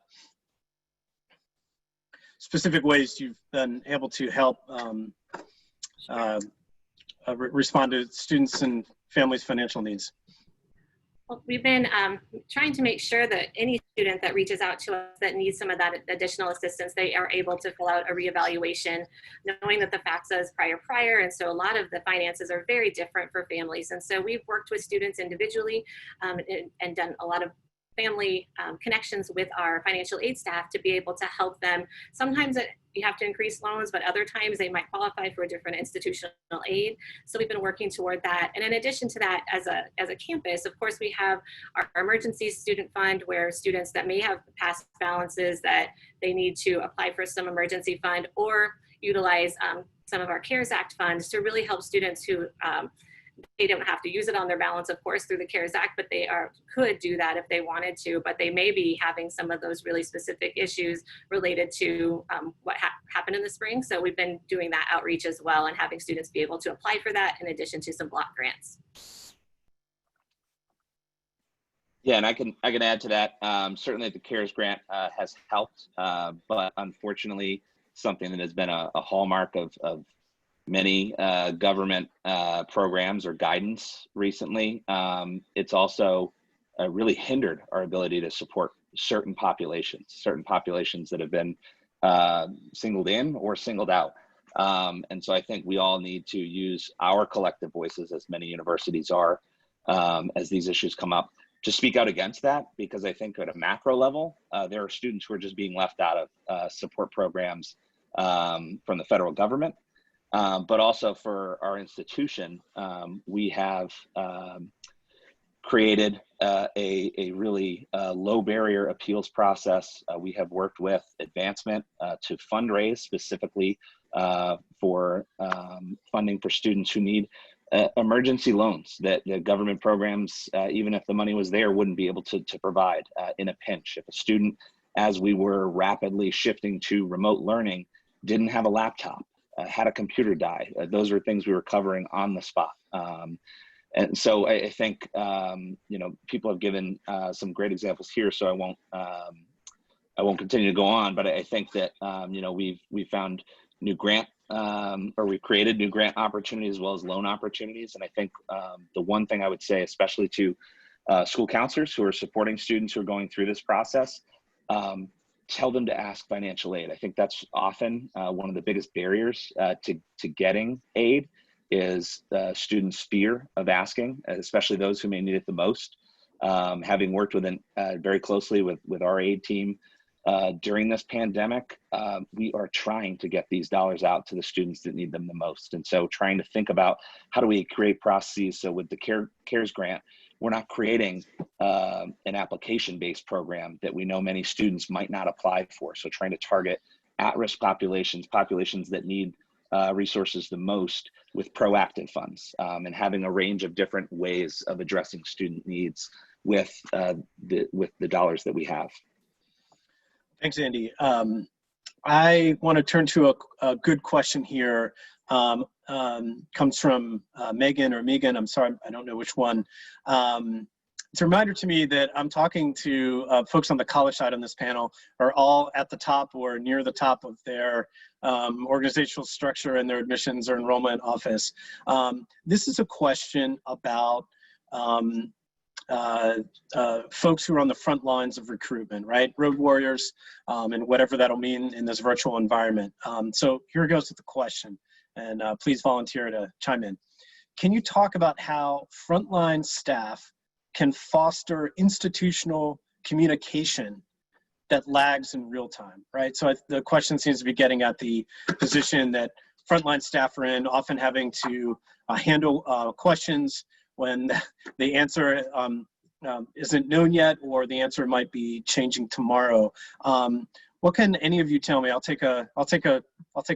Specific ways you've been able to help respond to students and families' financial needs. Well, we've been trying to make sure that any student that reaches out to us that needs some of that additional assistance, they are able to fill out a reevaluation, knowing that the FAFSA is prior, and so a lot of the finances are very different for families. And so we've worked with students individually and done a lot of family connections with our financial aid staff to be able to help them. Sometimes you have to increase loans, but other times they might qualify for a different institutional aid. So we've been working toward that. And in addition to that, as a campus, of course, we have our emergency student fund, where students that may have past balances that they need to apply for some emergency fund, or utilize some of our CARES Act funds to really help students who they don't have to use it on their balance, of course, through the CARES Act, but they could do that if they wanted to, but they may be having some of those really specific issues related to what happened in the spring. So we've been doing that outreach as well, and having students be able to apply for that in addition to some block grants. Yeah, and I can add to that. Certainly the CARES grant has helped, but unfortunately, something that has been a hallmark of many government programs or guidance recently, it's also really hindered our ability to support certain populations that have been singled in or singled out. And so I think we all need to use our collective voices, as many universities are, as these issues come up, to speak out against that, because I think at a macro level, there are students who are just being left out of support programs from the federal government. But also for our institution, we have created a really low barrier appeals process. We have worked with Advancement to fundraise specifically for funding for students who need emergency loans that the government programs, even if the money was there, wouldn't be able to provide in a pinch. If a student, as we were rapidly shifting to remote learning, didn't have a laptop, had a computer die, those are things we were covering on the spot. And so I think, people have given some great examples here, so I won't continue to go on, but I think that, we've found new grant, or we've created new grant opportunities as well as loan opportunities. And I think the one thing I would say, especially to school counselors who are supporting students who are going through this process, tell them to ask financial aid. I think that's often one of the biggest barriers to getting aid, is students' fear of asking, especially those who may need it the most. Having worked very closely with our aid team during this pandemic, we are trying to get these dollars out to the students that need them the most. And so trying to think about how do we create processes. So with the CARES grant, we're not creating an application-based program that we know many students might not apply for. So trying to target at-risk populations that need resources the most with proactive funds, and having a range of different ways of addressing student needs with the dollars that we have. Thanks, Andy. I want to turn to a good question here. Comes from Megan or Megan. I'm sorry, I don't know which one. It's a reminder to me that I'm talking to folks on the college side on this panel are all at the top or near the top of their organizational structure in their admissions or enrollment office. This is a question about folks who are on the front lines of recruitment, right? Road warriors, and whatever that'll mean in this virtual environment. So here goes with the question, and please volunteer to chime in. Can you talk about how frontline staff can foster institutional communication that lags in real time, right? So the question seems to be getting at the position that frontline staff are in, often having to handle questions when the answer isn't known yet, or the answer might be changing tomorrow. What can any of you tell me? I'll take a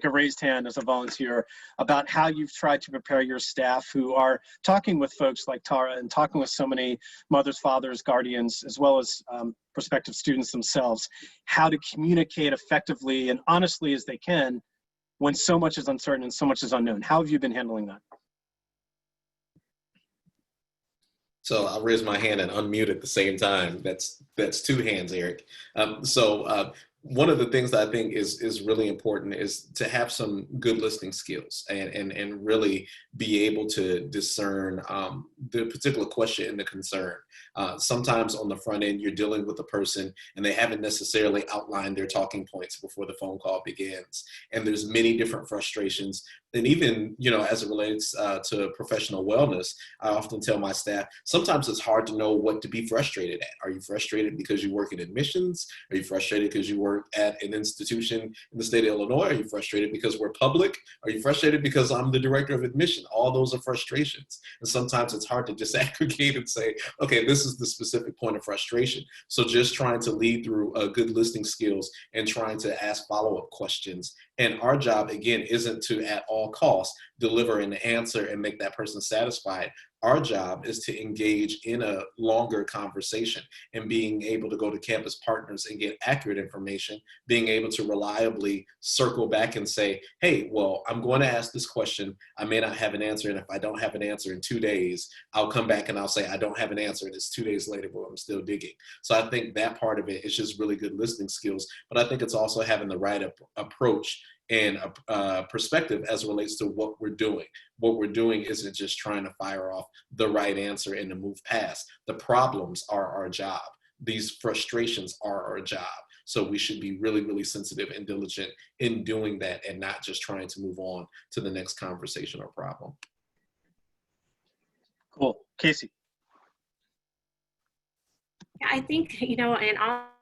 raised hand as a volunteer about how you've tried to prepare your staff who are talking with folks like Tara and talking with so many mothers, fathers, guardians, as well as prospective students themselves, how to communicate effectively and honestly as they can when so much is uncertain and so much is unknown. How have you been handling that? So I'll raise my hand and unmute at the same time. That's two hands, Eric. One of the things that I think is really important is to have some good listening skills and really be able to discern the particular question and the concern. Sometimes on the front end, you're dealing with a person and they haven't necessarily outlined their talking points before the phone call begins. And there's many different frustrations. And even, as it relates to professional wellness, I often tell my staff, sometimes it's hard to know what to be frustrated at. Are you frustrated because you work in admissions? Are you frustrated because you work at an institution in the state of Illinois? Are you frustrated because we're public? Are you frustrated because I'm the director of admission? All those are frustrations. And sometimes it's hard to disaggregate and say, okay, this is the specific point of frustration. So just trying to lead through good listening skills and trying to ask follow-up questions. And our job, again, isn't to, at all costs, deliver an answer and make that person satisfied. Our job is to engage in a longer conversation and being able to go to campus partners and get accurate information, being able to reliably circle back and say, hey, well, I'm going to ask this question. I may not have an answer. And if I don't have an answer in 2 days, I'll come back and I'll say, I don't have an answer. And it's 2 days later, but I'm still digging. So I think that part of it is just really good listening skills. But I think it's also having the right approach and a perspective as it relates to what we're doing. What we're doing isn't just trying to fire off the right answer and to move past. The problems are our job. These frustrations are our job. So we should be really, really sensitive and diligent in doing that and not just trying to move on to the next conversation or problem. Cool. Casey. I think, in honesty,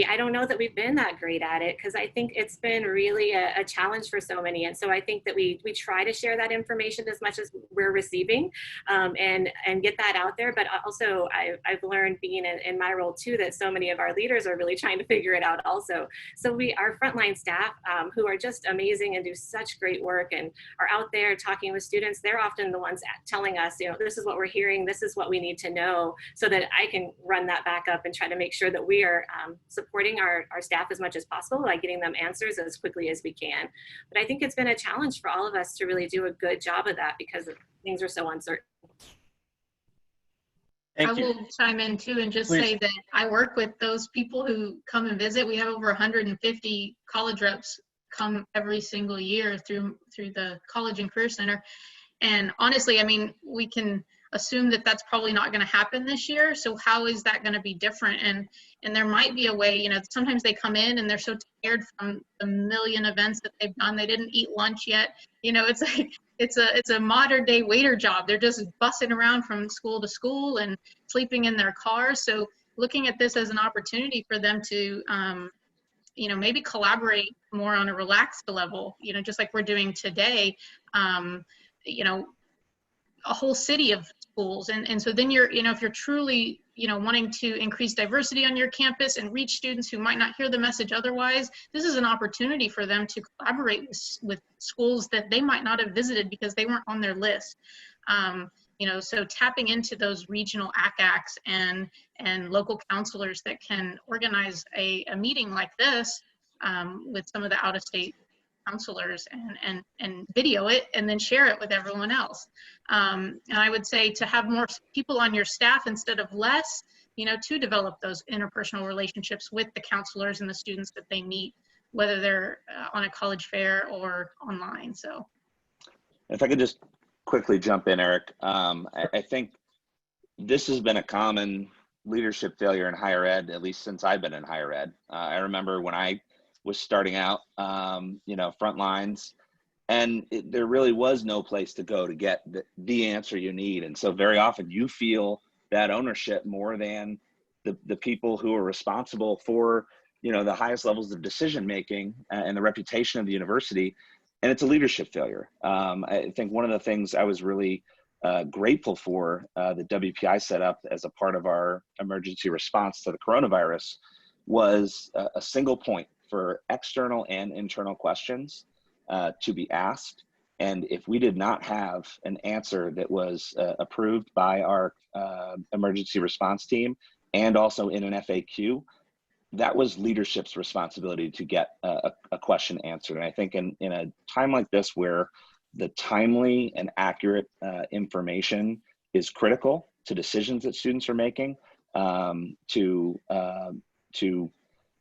I don't know that we've been that great at it, because I think it's been really a challenge for so many. And so I think that we try to share that information as much as we're receiving, and get that out there. But also I've learned, being in my role too, that so many of our leaders are really trying to figure it out also. So our frontline staff, who are just amazing and do such great work and are out there talking with students, they're often the ones telling us, this is what we're hearing, this is what we need to know, so that I can run that back up and try to make sure that we are supporting our staff as much as possible by getting them answers as quickly as we can. But I think it's been a challenge for all of us to really do a good job of that, because things are so uncertain. I will chime in too and just say that I work with those people who come and visit. We have over 150 college reps come every single year through the College and Career Center. And honestly, we can assume that that's probably not going to happen this year. So how is that going to be different? And there might be a way, sometimes they come in and they're so tired from the million events that they've done, they didn't eat lunch yet. It's like it's a modern day waiter job. They're just bussing around from school to school and sleeping in their cars. So looking at this as an opportunity for them to, maybe collaborate more on a relaxed level, just like we're doing today, a whole city of schools. And so then you're, if you're truly, wanting to increase diversity on your campus and reach students who might not hear the message otherwise, this is an opportunity for them to collaborate with schools that they might not have visited because they weren't on their list. So tapping into those regional ACACs and local counselors that can organize a meeting like this with some of the out-of-state counselors and video it and then share it with everyone else. And I would say to have more people on your staff instead of less, to develop those interpersonal relationships with the counselors and the students that they meet, whether they're on a college fair or online. So if I could just quickly jump in, Eric, I think this has been a common leadership failure in higher ed, at least since I've been in higher ed. I remember when I was starting out, front lines, and there really was no place to go to get the answer you need. And so very often you feel that ownership more than the people who are responsible for, the highest levels of decision making and the reputation of the university. And it's a leadership failure. I think one of the things I was really grateful for that WPI set up as a part of our emergency response to the coronavirus was a single point for external and internal questions to be asked. And if we did not have an answer that was approved by our emergency response team and also in an FAQ, that was leadership's responsibility to get a question answered. And I think in a time like this where the timely and accurate information is critical to decisions that students are making, to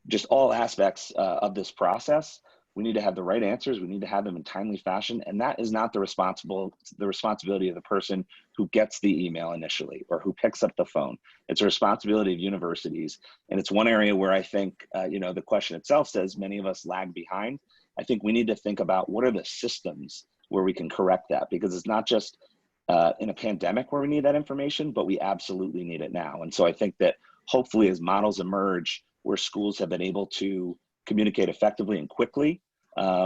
just all aspects of this process, we need to have the right answers. We need to have them in timely fashion. And that is not the responsibility of the person who gets the email initially or who picks up the phone. It's a responsibility of universities. And it's one area where I think, the question itself says many of us lag behind. I think we need to think about what are the systems where we can correct that, because it's not just in a pandemic where we need that information, but we absolutely need it now. And so I think that hopefully as models emerge where schools have been able to communicate effectively and quickly,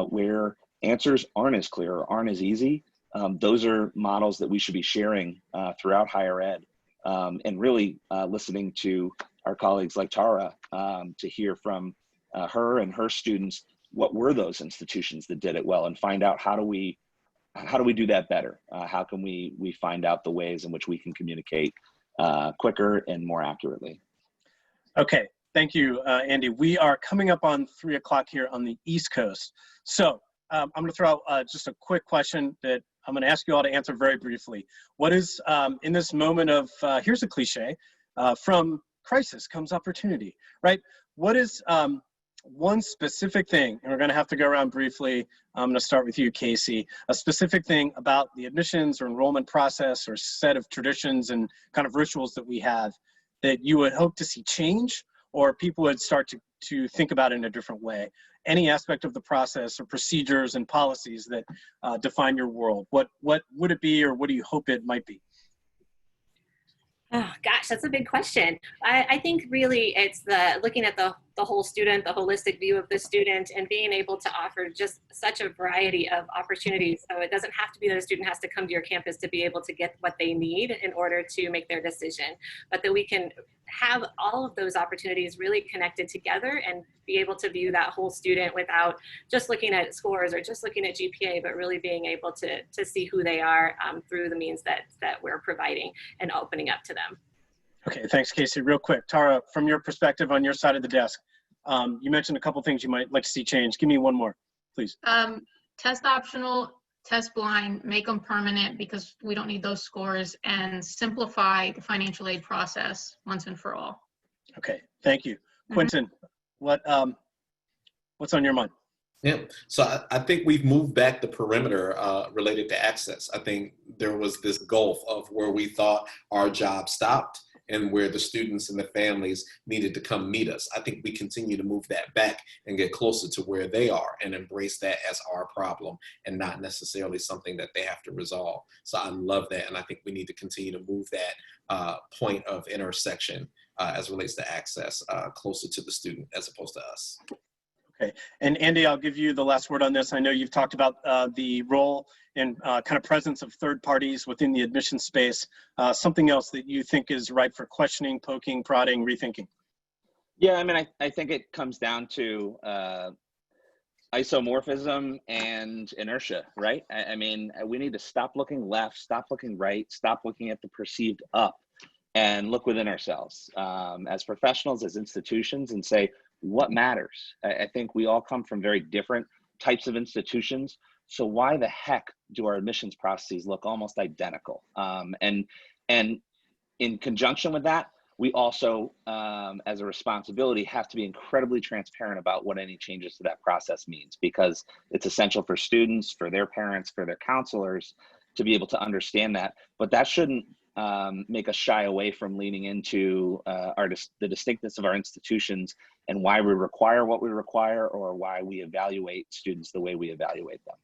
where answers aren't as clear or aren't as easy, those are models that we should be sharing throughout higher ed, and really listening to our colleagues like Tara to hear from her and her students, what were those institutions that did it well, and find out how do we do that better? How can we find out the ways in which we can communicate quicker and more accurately? Okay. Thank you, Andy. We are coming up on 3 o'clock here on the East Coast. So I'm going to throw out just a quick question that I'm going to ask you all to answer very briefly. What is, in this moment of, here's a cliche, from crisis comes opportunity, right? What is one specific thing, and we're going to have to go around briefly. I'm going to start with you, Casey, a specific thing about the admissions or enrollment process or set of traditions and kind of rituals that we have that you would hope to see change, or people would start to think about it in a different way. Any aspect of the process or procedures and policies that define your world. What would it be, or what do you hope it might be? Oh gosh, that's a big question. I think really it's looking at the whole student, the holistic view of the student, and being able to offer just such a variety of opportunities. So it doesn't have to be that a student has to come to your campus to be able to get what they need in order to make their decision, but that we can have all of those opportunities really connected together and be able to view that whole student without just looking at scores or just looking at GPA, but really being able to see who they are through the means that we're providing and opening up to them. Okay, thanks, Casey. Real quick, Tara, from your perspective on your side of the desk, you mentioned a couple things you might like to see change. Give me one more, please. Test optional, test blind, make them permanent because we don't need those scores, and simplify the financial aid process once and for all. Okay, thank you. Quentin, what's on your mind? Yeah, so I think we've moved back the perimeter related to access. I think there was this gulf of where we thought our job stopped, and where the students and the families needed to come meet us. I think we continue to move that back and get closer to where they are and embrace that as our problem and not necessarily something that they have to resolve. So I love that. And I think we need to continue to move that point of intersection as it relates to access closer to the student as opposed to us. Okay, and Andy, I'll give you the last word on this. I know you've talked about the role and kind of presence of third parties within the admission space. Something else that you think is ripe for questioning, poking, prodding, rethinking? Yeah, I mean, I think it comes down to isomorphism and inertia, right? I mean, we need to stop looking left, stop looking right, stop looking at the perceived up, and look within ourselves as professionals, as institutions, and say, what matters? I think we all come from very different types of institutions. So why the heck do our admissions processes look almost identical? And in conjunction with that, we also, as a responsibility, have to be incredibly transparent about what any changes to that process means, because it's essential for students, for their parents, for their counselors to be able to understand that. But that shouldn't make us shy away from leaning into the distinctness of our institutions and why we require what we require, or why we evaluate students the way we evaluate them.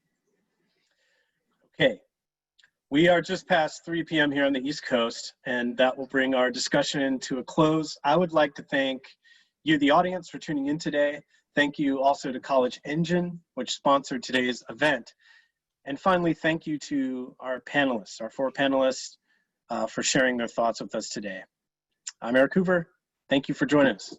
Okay, we are just past 3 p.m. here on the East Coast, and that will bring our discussion to a close. I would like to thank you, the audience, for tuning in today. Thank you also to College Engine, which sponsored today's event. And finally, thank you to our panelists, our 4 panelists, for sharing their thoughts with us today. I'm Eric Hoover. Thank you for joining us.